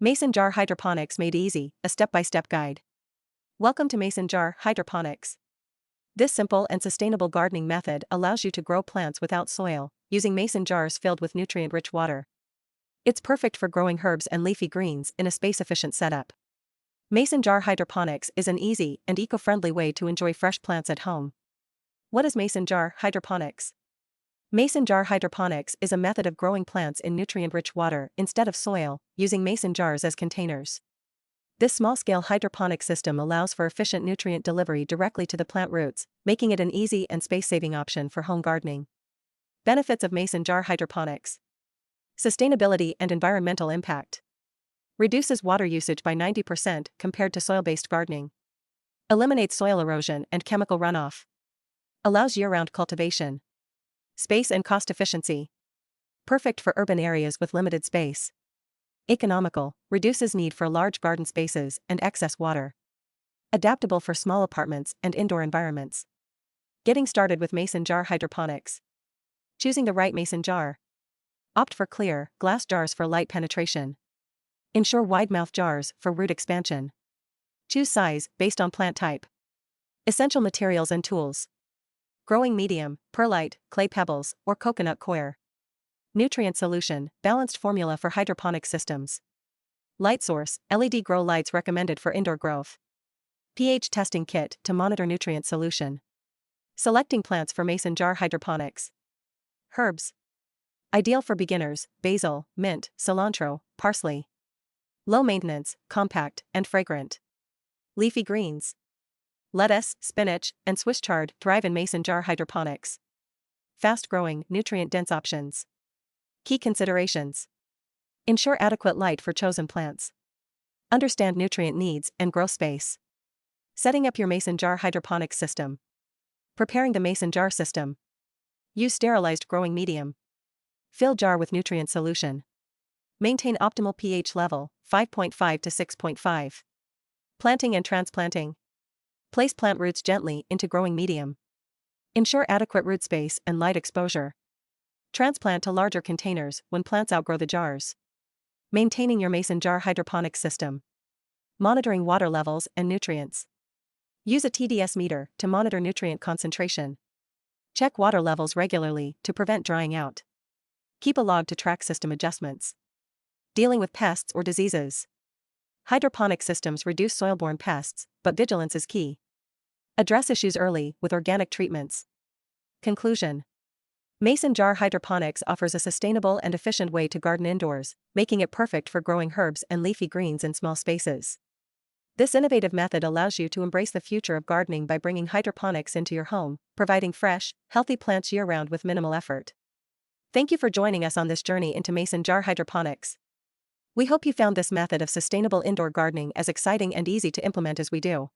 Mason Jar Hydroponics Made Easy, a step-by-step guide. Welcome to Mason Jar Hydroponics. This simple and sustainable gardening method allows you to grow plants without soil, using mason jars filled with nutrient-rich water. It's perfect for growing herbs and leafy greens in a space-efficient setup. Mason Jar Hydroponics is an easy and eco-friendly way to enjoy fresh plants at home. What is Mason Jar Hydroponics? Mason jar hydroponics is a method of growing plants in nutrient-rich water instead of soil, using mason jars as containers. This small-scale hydroponic system allows for efficient nutrient delivery directly to the plant roots, making it an easy and space-saving option for home gardening. Benefits of mason jar hydroponics. Sustainability and environmental impact. Reduces water usage by 90% compared to soil-based gardening. Eliminates soil erosion and chemical runoff. Allows year-round cultivation. Space and cost efficiency. Perfect for urban areas with limited space. Economical, reduces need for large garden spaces and excess water. Adaptable for small apartments and indoor environments. Getting started with mason jar hydroponics. Choosing the right mason jar. Opt for clear, glass jars for light penetration. Ensure wide-mouth jars for root expansion. Choose size based on plant type. Essential materials and tools. Growing medium, perlite, clay pebbles, or coconut coir. Nutrient solution, balanced formula for hydroponic systems. Light source, LED grow lights recommended for indoor growth. pH testing kit to monitor nutrient solution. Selecting plants for mason jar hydroponics. Herbs. Ideal for beginners, basil, mint, cilantro, parsley. Low maintenance, compact, and fragrant. Leafy greens. Lettuce, spinach, and Swiss chard thrive in mason jar hydroponics. Fast-growing, nutrient-dense options. Key considerations. Ensure adequate light for chosen plants. Understand nutrient needs and grow space. Setting up your mason jar hydroponics system. Preparing the mason jar system. Use sterilized growing medium. Fill jar with nutrient solution. Maintain optimal pH level, 5.5 to 6.5. Planting and transplanting. Place plant roots gently into growing medium. Ensure adequate root space and light exposure. Transplant to larger containers when plants outgrow the jars. Maintaining your mason jar hydroponic system. Monitoring water levels and nutrients. Use a TDS meter to monitor nutrient concentration. Check water levels regularly to prevent drying out. Keep a log to track system adjustments. Dealing with pests or diseases. Hydroponic systems reduce soil-borne pests, but vigilance is key. Address issues early with organic treatments. Conclusion. Mason jar hydroponics offers a sustainable and efficient way to garden indoors, making it perfect for growing herbs and leafy greens in small spaces. This innovative method allows you to embrace the future of gardening by bringing hydroponics into your home, providing fresh, healthy plants year-round with minimal effort. Thank you for joining us on this journey into mason jar hydroponics. We hope you found this method of sustainable indoor gardening as exciting and easy to implement as we do.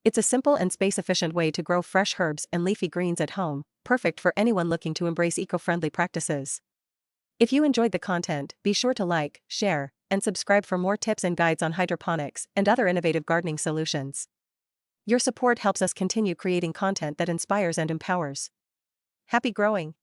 It's a simple and space-efficient way to grow fresh herbs and leafy greens at home, perfect for anyone looking to embrace eco-friendly practices. If you enjoyed the content, be sure to like, share, and subscribe for more tips and guides on hydroponics and other innovative gardening solutions. Your support helps us continue creating content that inspires and empowers. Happy growing!